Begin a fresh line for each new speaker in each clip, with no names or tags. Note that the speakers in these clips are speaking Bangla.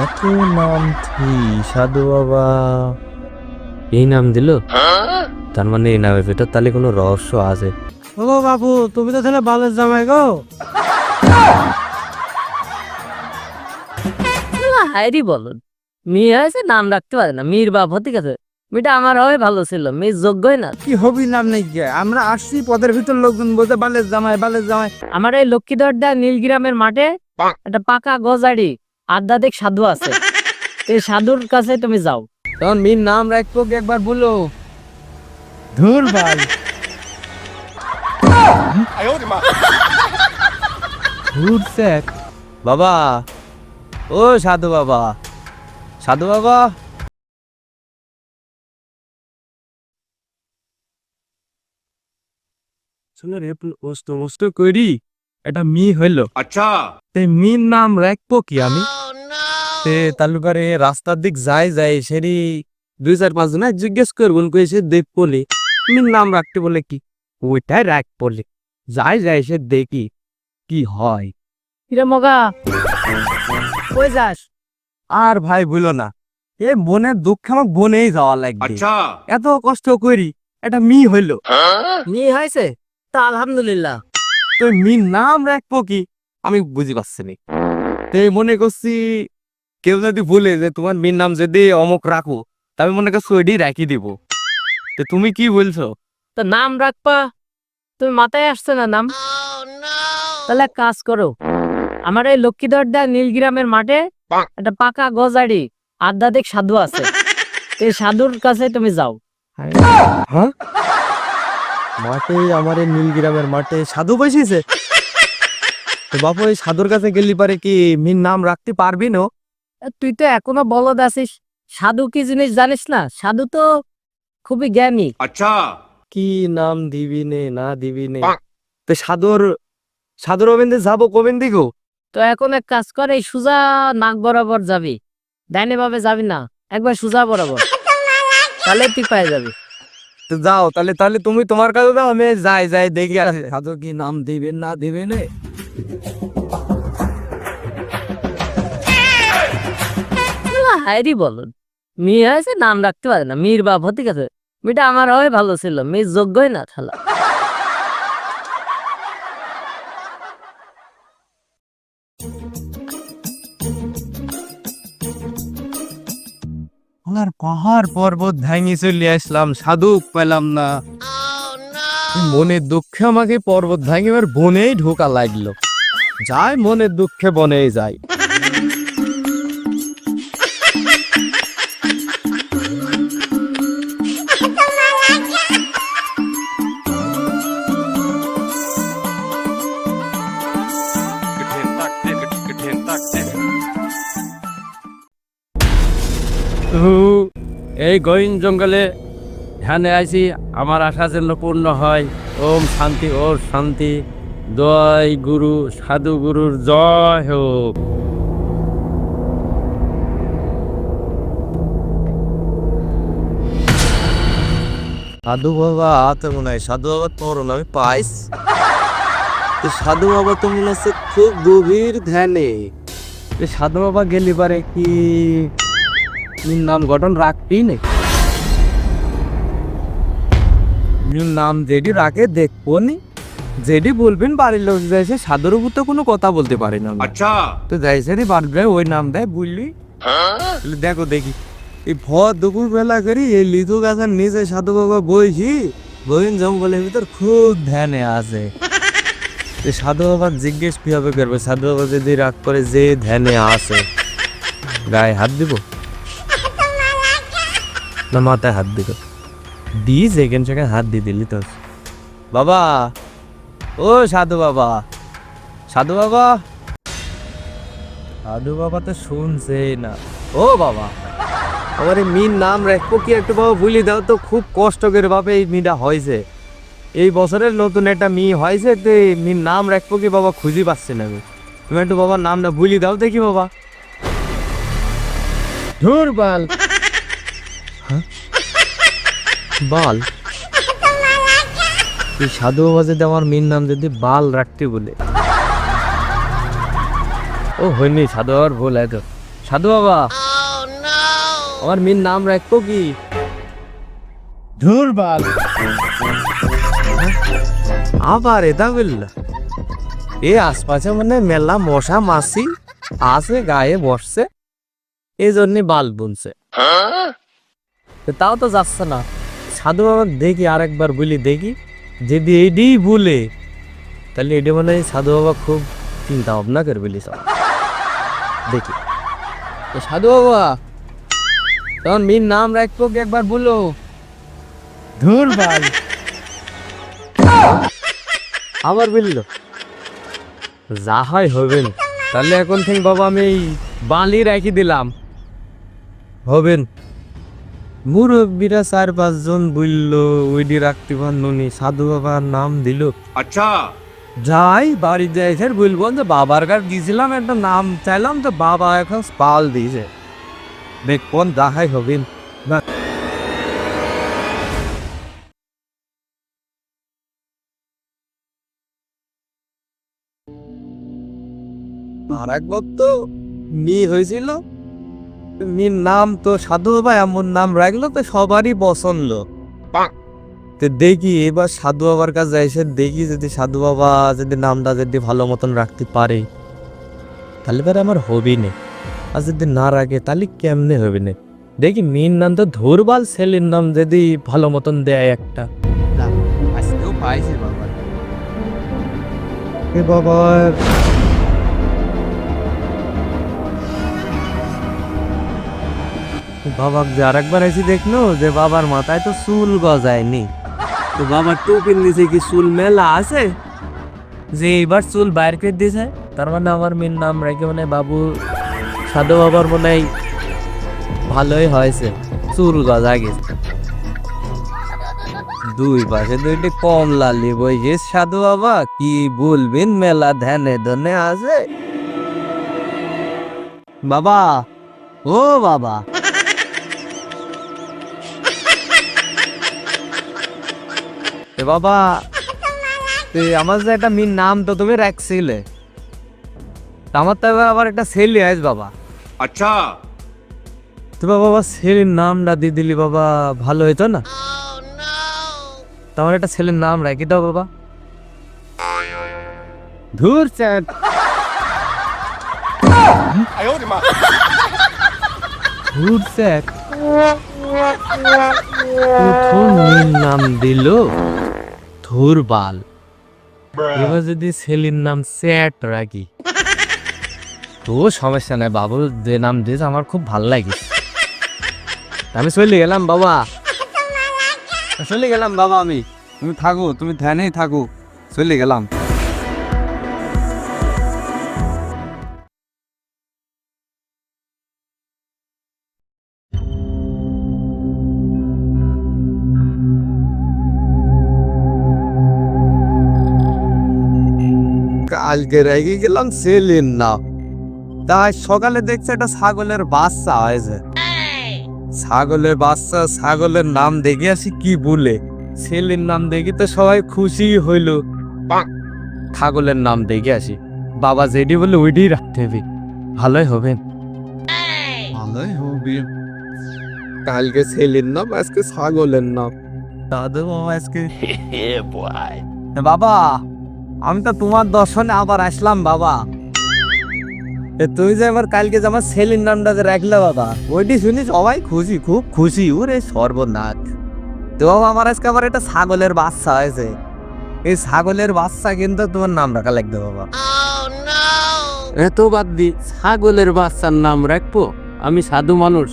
এত নাম কি সাধু বাবা এই নাম দিল, তার মানে এই নামের ভেতর তাহলে কোনো রহস্য আছে।
ও বাবু, তুমি তো তাহলে বালের জামাই গো।
হায়রি বলুন, মেয়ে হয়েছে নাম রাখতে পারে না, মেয়ের বাপ হতে গেছে। মেয়েটা আমার হয় ভালো ছিল, মেয়ে যোগ্যই না।
কি হবি নাম নেই গিয়ে, আমরা আসছি পদের ভিতর লোকজন বলতে বালের জামাই বালের জামাই।
আমার এই লক্ষ্মীদরদা নীলগ্রামের মাঠে একটা পাকা গজাড়ি আধ্যাত্মিক সাধু আছে, এই সাধুর কাছে তুমি যাও।
তখন মেয়ের নাম রাখবো কি একবার বলো। ধুর বাল, ধুর স্যার।
বাবা, ও সাধু বাবা, সাধু বাবা।
শুনে রে কষ্ট মষ্ট করি একটা মি হইল।
अच्छा
তে মির নাম রাখবো কি আমি? তে তালুকারে রাস্তার দিক যাই সেরি 2-4-5 জন জিজ্ঞেস করবো কইছে দেখ বলে মির নাম রাখতে বলে কি ওইটাই রাখ বলে যাই সে দেখি কি হয়।
কিরে মগা, কই যাস?
আর ভাই বলো না, এ মনের দুঃখে আমার বনেই যাওয়া লাগবে।
अच्छा
এত কষ্ট করি একটা মি হইল,
মেয়ে হয়েছে তা আলহামদুলিল্লাহ।
তো মির নাম রাখবো কি আমি বুঝি পাচ্ছি না। তো মনে করছি কেউ যদি বলে যে তোমার মেয়ের নাম যদি অমুক রাখো, তবে মনে করছি ওইটাই রাখি দিব। তো তুমি কি বলছো?
তো নাম রাখবা, তুমি মাথায় আসছে না নাম? তাহলে এক কাজ করো, আমার এই লক্ষ্মীদরদা নীলগ্রামের মাঠে একটা পাকা গজাড়ি আধ্যাত্মিক সাধু আছে, এই সাধুর কাছে তুমি যাও।
হ্যাঁ, মাঠে আমার এই নীলগ্রামের মাঠে সাধু বসেছে। তো বাপু এই সাধুর কাছে গেলি পারে কি মির নাম রাখতে পারবি না?
তুই তো এখনো বলদ আছিস, সাধু কি জিনিস জানিস না? সাধু তো খুবই জ্ঞানী।
अच्छा
কি নাম দিবি নে না দিবি নে? তো সাধুর অবিন্দে যাবো কবিন্দি গো।
তো এখন এক কাজ কর, এই সুজা নাক বরাবর যাবি, ডাইনে ভাবে যাবি না, একবার সুজা বরাবর, তাহলে তুই পাই যাবি।
তো যাও তাহলে তুমি তোমার কাছে দাও, আমি যাই দেখি আর সাধু কি নাম দিবেন না দিবেন।
হায়রি বলুন, মেয়ে হয়েছে নাম রাখতে পারে না, মেয়ের বাপ হতে গেছে। মেয়েটা আমার হয় ভালো ছিল, মেয়ে যোগ্যই না থালা।
আর পাহাড় পর্বত ভেঙে চলে আসলাম, সাধু পেলাম না। মনের দুঃখে আমাকে পর্বত ভেঙে এবার বনেই ঢোকা লাগলো। যাই মনের দুঃখে বনেই যাই। এই গহীন জঙ্গলে ধ্যানে আইছি, আমার আশা যেন পূর্ণ হয়। ওম শান্তি, ওর শান্তি। জয় গুরু, সাধু গুরুর জয় হোক।
সাধু বাবা তো মনে হয় সাধু বাবা তোর আমি পাইস। তো সাধু বাবা তো মনে হচ্ছে খুব গভীর ধ্যানে।
সাধু বাবা গেলি পারে কি মির নাম গঠন রাখতেই নেই। মির নাম যেটি রাখে দেখবো নি, যেটি বলবেন বাড়ির লোক যাইছে, সাধুর উপর তো কোনো কথা বলতে পারি না।
अच्छा
তো যাইছে রে বাড়বে ওই নাম দেয় বুঝলি। দেখো দেখি এই ভর দুপুর বেলা করি এই লিচু গাছের নিচে সাধু বাবা বইছি, গহীন জঙ্গলের ভিতর খুব ধ্যানে আছে। সাধু বাবা জিজ্ঞেস কিভাবে করবে? সাধু বাবা যদি রাগ করে যে ধ্যানে আছে, গায়ে হাত দিব না মাথায় হাত দিব? দিস এখান থেকে হাত দিয়ে দিলি তো। বাবা, ও সাধু বাবা, সাধু বাবা, সাধু বাবা তো শুনছে না। ও বাবা, আমার এই মির নাম রাখবো কি একটু বাবা বলি দাও তো। খুব কষ্ট করে বাবা এই মিটা হয়েছে, এই বছরের নতুন একটা মি হয়েছে, তো এই মির নাম রাখবো কি বাবা খুঁজে পাচ্ছে না। তুমি একটু বাবার নামটা ভুলি দাও দেখি বাবা। ধুর বাল, বাল এই সাধু বাবা যদি আমার মেয়ের নাম যদি বাল রাখতে বলে। ও ও হয়নি, সাধু বাবার ভুল হয়তো। সাধু বাবা, আমার মেয়ের নাম রাখবো কি?
ধুরবাল। আবার এটা বললা? এ আশপাশে মানে মেলা মশা মাছি আছে, গায়ে বসছে, এই জন্য বাল বুনছে। তাও তো যাচ্ছে না। সাধু বাবা দেখি আরেকবার বলি, দেখি যদি এডি বলে তাহলে এডি মানে সাধু বাবা খুব চিন্তা ভাবনা করে বলি সব। দেখি
তো সাধু বাবা, তোমার মেয়ের নাম রাখবো কি একবার বলো?
ধুরবাল। আবার বললো যা হয় হবেন।
তাহলে এখন থেকে বাবা আমি এই বালি রাখি দিলাম।
হবেন। মুরব্বীরা 4-5 জন বললো ওইডি রাখতে পারনি, সাধু বাবার নাম দিল।
अच्छा
যাই বাড়িতে এসে বলবো যে বাবার কাছে দিয়েছিলাম, একটা নাম চাইলাম, তো বাবা এখন পাল দিয়েছে। দেখ কোন দেখাই হবেন। আর একবার তো মেয়ে হয়েছিল, মেয়ের নাম তো সাধু বাবা এমন নাম রাখলো তো সবারই পছন্দ। তো দেখি এবার সাধু বাবার কাছে এসে দেখি যদি সাধু বাবা যদি নামটা যদি ভালো মতন রাখতে পারে তাহলে এবার আমার হবেই না, আর যদি না রাখে তাহলে কেমনে হবে না। দেখি মেয়ের নাম তো ধুরবাল, ছেলের নাম যদি ভালো মতন দেয় একটা। আজকেও পাইছে বাবা। এ বাবা, বাবা যে আরেকবার এসে দেখলো যে বাবার মাথায় তো চুল গজায়নি, তো বাবার টুপির নিচে কি চুল মেলা আছে যে এবার চুল বাইর করে দিয়েছে। তার মানে আমার মেয়ের নাম রেখে মানে বাবু সাধু বাবার মনে হয় ভালোই হয়েছে, চুল গজা গেছে। দুই পাশে দুইটি কমলা লিবই যে সাধু বাবা কি বলবেন, মেলা ধ্যানে ধনে আছে। বাবা, ও বাবা, বাবা আমার যে একটা মেয়ের নাম তো তুমি রাখছিলে, আমার তো এবার আবার একটা ছেলে আস বাবা।
अच्छा
তো বাবা ছেলের নামটা দিয়ে দিলি বাবা, ভালো হইতো না? তোমার একটা ছেলের নাম রাখি দাও বাবা। ধুর চ্যাট, ধুর চ্যাট, প্রথম মেয়ের নাম দিল ধুরবাল, এবার যদি ছেলের নাম স্যাট রাখি তো সমস্যা নাই, বাবু যে নাম দিয়েছে আমার খুব ভাল লাগে। আমি চলে গেলাম বাবা, চলে গেলাম বাবা আমি। তুমি থাকো, তুমি ধ্যানেই থাকো, চলে গেলাম। কালকে রেগে গেলাম ছেলের নাম, তাই সকালে দেখছে একটা ছাগলের বাচ্চা হয়েছে। ছাগলের বাচ্চা, ছাগলের নাম দেখে আসি কি বলে, ছেলের নাম দেখি তো সবাই খুশি হইল। ছাগলের নাম দেখে আসি, বাবা যেটি বলে ওইটি রাখতে হবে, ভালোই হবে, ভালোই হবে। কালকে ছেলের নাম, আজকে ছাগলের নাম, দাদু বাবা আজকে। বাবা আমি তো তোমার দর্শনে আবার আসলাম বাবা। তুই যে আমার কালকে যে আমার ছেলের নামটা যে রাখলে বাবা, ওইটি শুনি সবাই খুশি, খুব খুশি। ওরে সর্বনাশ, তো বাবা আমার আজকে আবার একটা ছাগলের বাচ্চা হয়েছে, এই ছাগলের বাচ্চা কিন্তু তোমার নাম রাখা লাগবে বাবা।
এত বাদ দি, ছাগলের বাচ্চার নাম রাখবো? আমি সাধু মানুষ,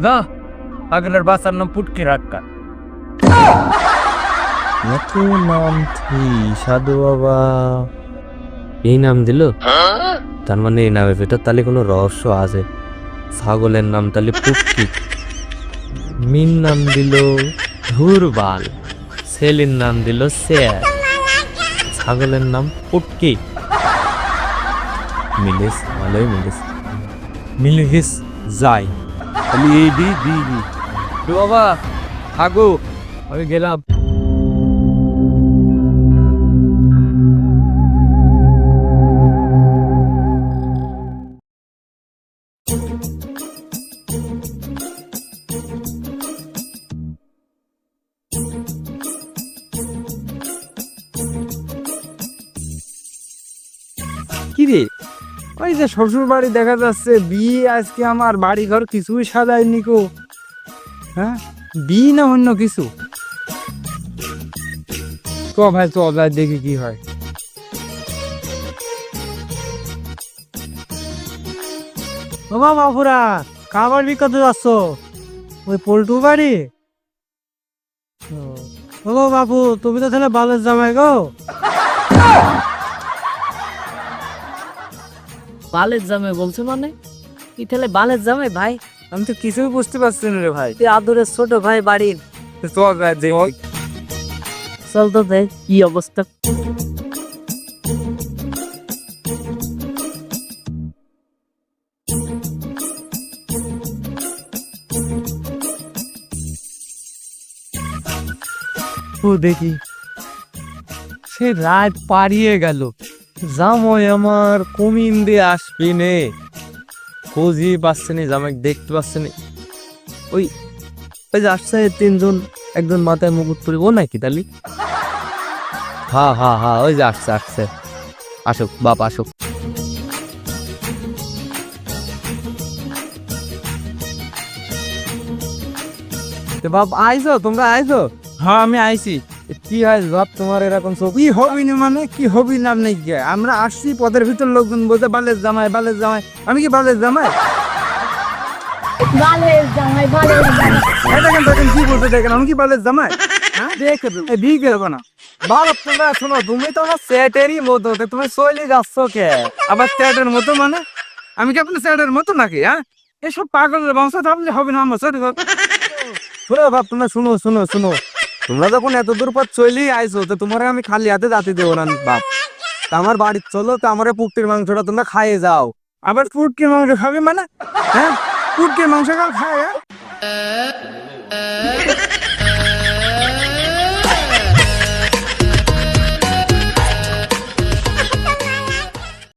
না, ছাগলের বাচ্চার নাম পুটকি রাখা।
এত নাম সাধু বাবা এই নাম দিল, তার মানে এই নামের ভেতর তাহলে কোনো রহস্য আছে। ছাগলের নাম তাহলে পুটকি, মিন নাম দিল ধুরবাল, ছেলের নাম দিল স্যার, ছাগলের নাম পুটকি। মিলিস, ভালোই মিলিস, মিলিস যাই তাহলে এই দি দি দি।
বাবা থাকো, আমি গেলাম। ওই যে শ্বশুর বাড়ি দেখা যাচ্ছে, বিয়ে আজকে আমার বাড়ি ঘর কিছুই সাজায়নি কো। হ্যাঁ, বিয়ে না অন্য কিছু? তো ভাই তো যাই দেখি কি হয়। বাবা বাবুরা, কাবার বিকত যাচ্ছ? ওই পল্টু বাড়ি? ও বাবু, তুমি তো তাহলে বালের জামাই গো।
বালের জামে বলছে মানে কি? তাহলে বালের জামে ভাই?
আমি তো কিছুই বুঝতে পারছি না রে ভাই।
তুই আদরের ছোট ভাই বাড়ির।
তো যে
চল তো দেখ কি অবস্থা।
ও দেখি, সে রাত পারিয়ে গেল, জামাই আমার কমিন দিয়ে আসবি নে, খোঁজই পাচ্ছে নি, জামাই দেখতে পাচ্ছে নি। ওই ওই যে আসছে তিনজন, একজন মাথায় মুকুট পরে, ও নাকি তালি? হ্যাঁ হ্যাঁ হ্যাঁ, ওই যে আসছে আসছে, আসুক বাপ আসুক। বাপ আইছো, তোমরা আইছো? হ্যাঁ আমি আইছি। কি হয় বাপ তোমার এরকম কি হবি না? মানে কি হবি নাম নেই কি? আমরা আসছি পদের ভিতর, লোকজন বলতে বালের জামাই বালের জামাই। আমি কি বালের জামাই?
বালের জামাই, বালের জামাই।
দেখেন দেখেন কি বলতে, দেখেন আমি কি বালের জামাই? হ্যাঁ দেখে বিয়ে করবো না বাপ। তোমরা শোনো, তুমি তো আমার সেটেরই মতো, তুমি চলে যাচ্ছ কে? আবার সেটের মতো মানে? আমি কি আপনার সেটের মতো নাকি? হ্যাঁ, এসব পাগলের বংশ থাকলে হবে না আমার সাথে। শোনো বাপ, তোমরা শুনো শুনো শুনো, তোমরা যখন এত দূর পর চলেই আইছো, তো তোমার আমি খালি হাতে যাতে দেবো না বাপ। তা আমার বাড়ি চলো, তো আমার পুটকির মাংসটা তোমরা খাইয়ে যাও। আবার পুটকির মাংস খাবে মানে? হ্যাঁ, পুটকির মাংস খাও খায়?